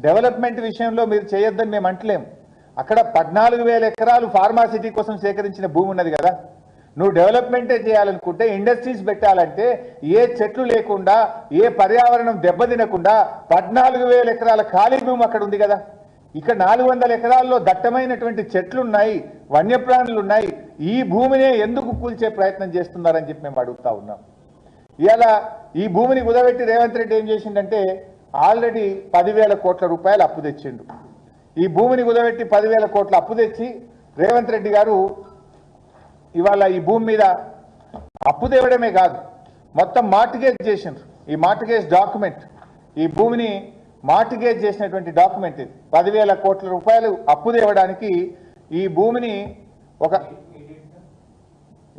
Development విషయంలో మీరు చేయొద్దని మేము అంటలేం. అక్కడ 14,000 ఎకరాలు ఫార్మాసిటీ కోసం సేకరించిన భూమి ఉన్నది కదా. నువ్వు డెవలప్మెంటే చేయాలనుకుంటే, ఇండస్ట్రీస్ పెట్టాలంటే ఏ చెట్లు లేకుండా, ఏ పర్యావరణం దెబ్బతినకుండా 14,000 ఎకరాల ఖాళీ భూమి అక్కడ ఉంది కదా. ఇక్కడ 400 ఎకరాల్లో దట్టమైనటువంటి చెట్లున్నాయి, వన్యప్రాణులు ఉన్నాయి. ఈ భూమినే ఎందుకు కూల్చే ప్రయత్నం చేస్తున్నారని చెప్పి మేము అడుగుతా ఉన్నాం. ఇవాళ ఈ భూమిని కుదబెట్టి రేవంత్ రెడ్డి ఏం చేసిండంటే ఆల్రెడీ 10,000 కోట్ల రూపాయలు అప్పు తెచ్చిండు. ఈ భూమిని కుదబెట్టి 10,000 కోట్ల అప్పు తెచ్చి రేవంత్ రెడ్డి గారు ఇవాళ ఈ భూమి మీద అప్పు తేవడమే కాదు, మొత్తం మార్టిగేజ్ చేసిండ్రు. ఈ మార్టిగేజ్ డాక్యుమెంట్, ఈ భూమిని మార్టిగేజ్ చేసినటువంటి డాక్యుమెంట్ ఇది. 10,000 కోట్ల రూపాయలు అప్పు తేవడానికి ఈ భూమిని ఒక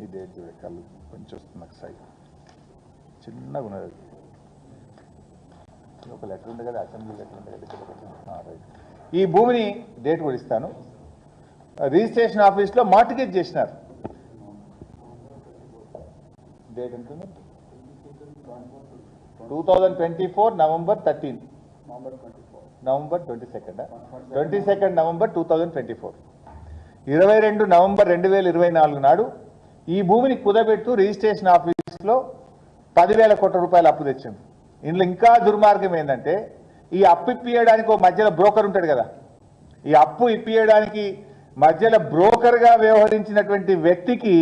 ఇదే కళ్ళు కొంచెం వస్తుంది సైడ్ చిన్నగా ఉన్నది. ఒక లెటర్ ఉంది కదా, అసెంబ్లీ లెటర్ ఉంది కదా. రైట్, ఈ భూమిని డేట్ కూడా ఇస్తాను. రిజిస్ట్రేషన్ ఆఫీస్లో మార్టిగేజ్ చేసినారు. డేట్ ఉంటుంది 2024 నవంబర్ 13, నవంబర్ 22 నవంబర్ 2024, 22 నవంబర్ 2024 నాడు ఈ భూమిని కుదబెట్టు రిజిస్ట్రేషన్ ఆఫీస్లో 10,000 కోట్ల రూపాయలు అప్పు తెచ్చింది. ఇందులో ఇంకా దుర్మార్గం ఏంటంటే ఈ అప్పు ఇప్పియడానికి ఒక మధ్యలో బ్రోకర్ ఉంటాడు కదా. ఈ అప్పు ఇప్పియడానికి మధ్యలో బ్రోకర్గా వ్యవహరించినటువంటి వ్యక్తికి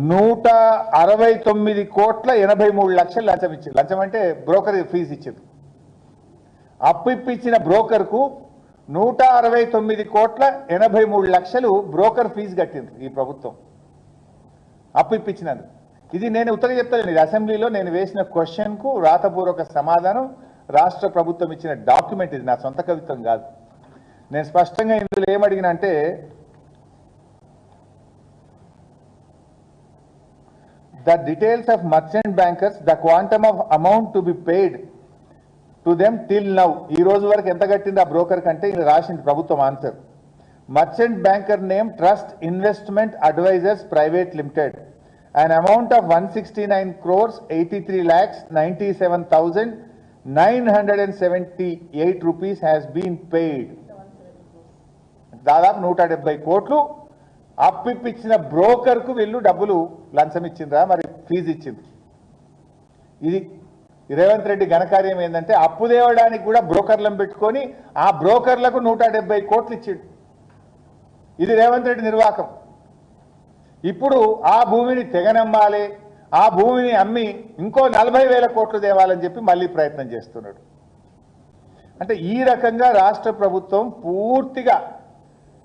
169 కోట్ల 83 లక్షలు లంచం ఇచ్చింది. లంచం అంటే బ్రోకర్ ఫీజు ఇచ్చింది. అప్పు ఇప్పించిన బ్రోకర్కు 169 కోట్ల 83 లక్షలు బ్రోకర్ ఫీజు కట్టింది ఈ ప్రభుత్వం అప్పు ఇప్పించినందుకు. ఇది నేను ఉత్తరం చెప్తాను. ఇది అసెంబ్లీలో నేను వేసిన క్వశ్చన్కు రాతపూర్వక సమాధానం, రాష్ట్ర ప్రభుత్వం ఇచ్చిన డాక్యుమెంట్. ఇది నా సొంత కవిత్వం కాదు. నేను స్పష్టంగా ఇందులో ఏమడిగినా అంటే, the details of merchant bankers, the quantum of amount to be paid to them till now. ఈ రోజు వరకు ఎంత కట్టింది ఆ బ్రోకర్ కంటే ఇలా రాసింది ప్రభుత్వం answer. Merchant banker name trust investment advisers private limited, an amount of 169 crores 83 lakhs 97,978 rupees has been paid. దాదాపు 170 కోట్లు అప్పిప్పించిన బ్రోకర్కు వీళ్ళు డబ్బులు లంచం ఇచ్చిండ్రా, మరి ఫీజు ఇచ్చింది. ఇది రేవంత్ రెడ్డి ఘనకార్యం ఏంటంటే అప్పు తేవడానికి కూడా బ్రోకర్లను పెట్టుకొని ఆ బ్రోకర్లకు 170 కోట్లు ఇచ్చిండు. ఇది రేవంత్ రెడ్డి నిర్వాకం. ఇప్పుడు ఆ భూమిని తెగనమ్మాలి, ఆ భూమిని అమ్మి ఇంకో 40,000 కోట్లు తేవాలని చెప్పి మళ్ళీ ప్రయత్నం చేస్తున్నాడు. అంటే ఈ రకంగా రాష్ట్ర ప్రభుత్వం పూర్తిగా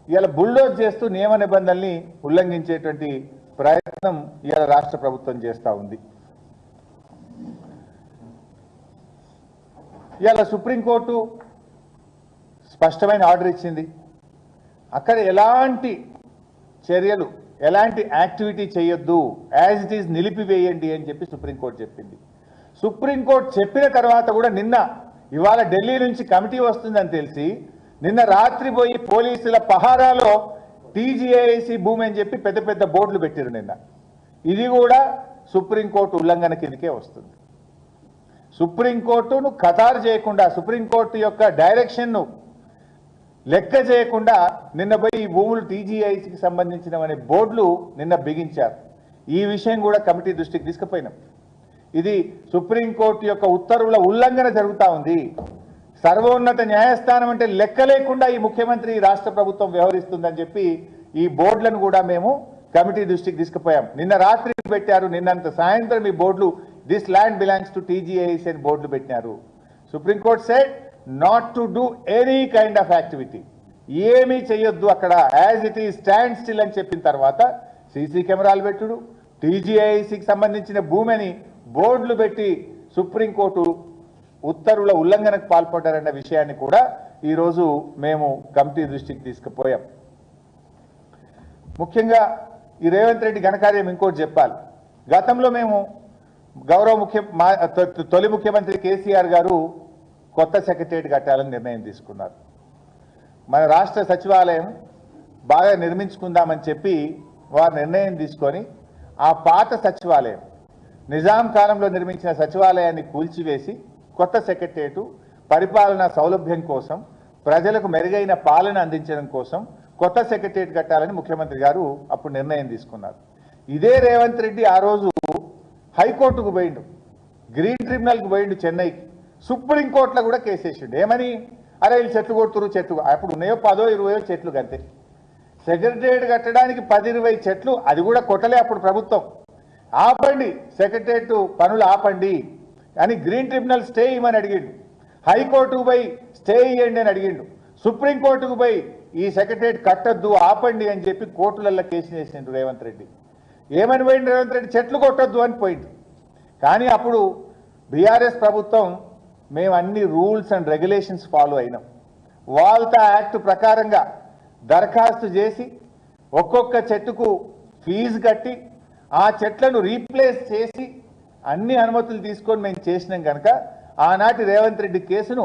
ఇలా బుల్డోజ్ చేస్తూ నియమ నిబంధనల్ని ఉల్లంఘించేటువంటి ప్రయత్నం ఇలా రాష్ట్ర ప్రభుత్వం చేస్తూ ఉంది. ఇలా సుప్రీంకోర్టు స్పష్టమైన ఆర్డర్ ఇచ్చింది. అక్కడ ఎలాంటి చర్యలు, ఎలాంటి యాక్టివిటీ చేయొద్దు, యాజ్ ఇట్ ఈజ్ నిలిపివేయండి అని చెప్పి సుప్రీంకోర్టు చెప్పింది. సుప్రీంకోర్టు చెప్పిన తర్వాత కూడా ఇవాళ ఢిల్లీ నుంచి కమిటీ వస్తుందని తెలిసి నిన్న రాత్రి పోయి పోలీసుల పహారాలో టీజీఐసీ భూమి అని చెప్పి పెద్ద పెద్ద బోర్డులు పెట్టారు నిన్న. ఇది కూడా సుప్రీంకోర్టు ఉల్లంఘన కిందకే వస్తుంది. సుప్రీంకోర్టును ఖతారు చేయకుండా, సుప్రీంకోర్టు యొక్క డైరెక్షన్ను లెక్క చేయకుండా నిన్న పోయి ఈ భూములు టీజీఐసీకి సంబంధించినవనే బోర్డులు నిన్న బిగించారు. ఈ విషయం కూడా కమిటీ దృష్టికి తీసుకుపోయినాం. ఇది సుప్రీంకోర్టు యొక్క ఉత్తర్వుల ఉల్లంఘన జరుగుతూ ఉంది. సర్వోన్నత న్యాయస్థానం అంటే లెక్క లేకుండా ఈ ముఖ్యమంత్రి రాష్ట్ర ప్రభుత్వం వ్యవహరిస్తుందని చెప్పి ఈ బోర్డులను కూడా మేము కమిటీ దృష్టికి తీసుకుపోయాం. నిన్న రాత్రి పెట్టారు, నిన్నంత సాయంత్రం ఈ బోర్డులు this land belongs to TGIC అని బోర్డులు పెట్టినారు. Supreme court said not to do any kind of activity, ఏమీ చేయొద్దు అక్కడ, as it is stand still అని చెప్పిన తర్వాత సీసీ కెమెరాలు పెట్టుడు, టీజీఐసీకి సంబంధించిన భూమిని బోర్డులు పెట్టి సుప్రీంకోర్టు ఉత్తర్వుల ఉల్లంఘనకు పాల్పడ్డారన్న విషయాన్ని కూడా ఈరోజు మేము కమిటీ దృష్టికి తీసుకుపోయాం. ముఖ్యంగా ఈ రేవంత్ రెడ్డి ఘనకార్యం ఇంకోటి చెప్పాలి. గతంలో మేము తొలి ముఖ్యమంత్రి కేసీఆర్ గారు కొత్త సెక్రటేరియట్ కట్టాలని నిర్ణయం తీసుకున్నారు. మన రాష్ట్ర సచివాలయం బాగా నిర్మించుకుందామని చెప్పి వారు నిర్ణయం తీసుకొని ఆ పాత సచివాలయం, నిజాం కాలంలో నిర్మించిన సచివాలయాన్ని కూల్చివేసి కొత్త సెక్రటేరియట్ పరిపాలనా సౌలభ్యం కోసం, ప్రజలకు మెరుగైన పాలన అందించడం కోసం కొత్త సెక్రటరియట్ కట్టాలని ముఖ్యమంత్రి గారు అప్పుడు నిర్ణయం తీసుకున్నారు. ఇదే రేవంత్ రెడ్డి ఆ రోజు హైకోర్టుకు పోయిండు, గ్రీన్ ట్రిబ్యునల్కి పోయిండు, చెన్నైకి, సుప్రీంకోర్టులో కూడా కేసేసిండు. ఏమని? అరే వీళ్ళు చెట్లు కొడుతురు, చెట్లు అప్పుడు ఉన్నాయో 10-20 చెట్లు అంతే. సెక్రటరియట్ కట్టడానికి 10-20 చెట్లు, అది కూడా కొట్టలే అప్పుడు ప్రభుత్వం. ఆపండి, సెక్రటరియట్ పనులు ఆపండి అని గ్రీన్ ట్రిబ్యునల్ స్టే ఇవ్వమని అడిగిండు. హైకోర్టుకు పోయి స్టే ఇవ్వండి అని అడిగిండు. సుప్రీంకోర్టుకు పోయి ఈ సెక్రటరియట్ కట్టద్దు, ఆపండి అని చెప్పి కోర్టులలో కేసు వేసిండు రేవంత్ రెడ్డి. ఏమని పోయిండు రేవంత్ రెడ్డి? చెట్లు కొట్టద్దు అని పోయిండు. కానీ అప్పుడు బీఆర్ఎస్ ప్రభుత్వం మేము అన్ని రూల్స్ అండ్ రెగ్యులేషన్స్ ఫాలో అయినాం. వాల్తా యాక్ట్ ప్రకారంగా దరఖాస్తు చేసి ఒక్కొక్క చెట్టుకు ఫీజు కట్టి ఆ చెట్లను రీప్లేస్ చేసి అన్ని అనుమతులు తీసుకొని మేము చేసినాం కనుక ఆనాటి రేవంత్ రెడ్డి కేసును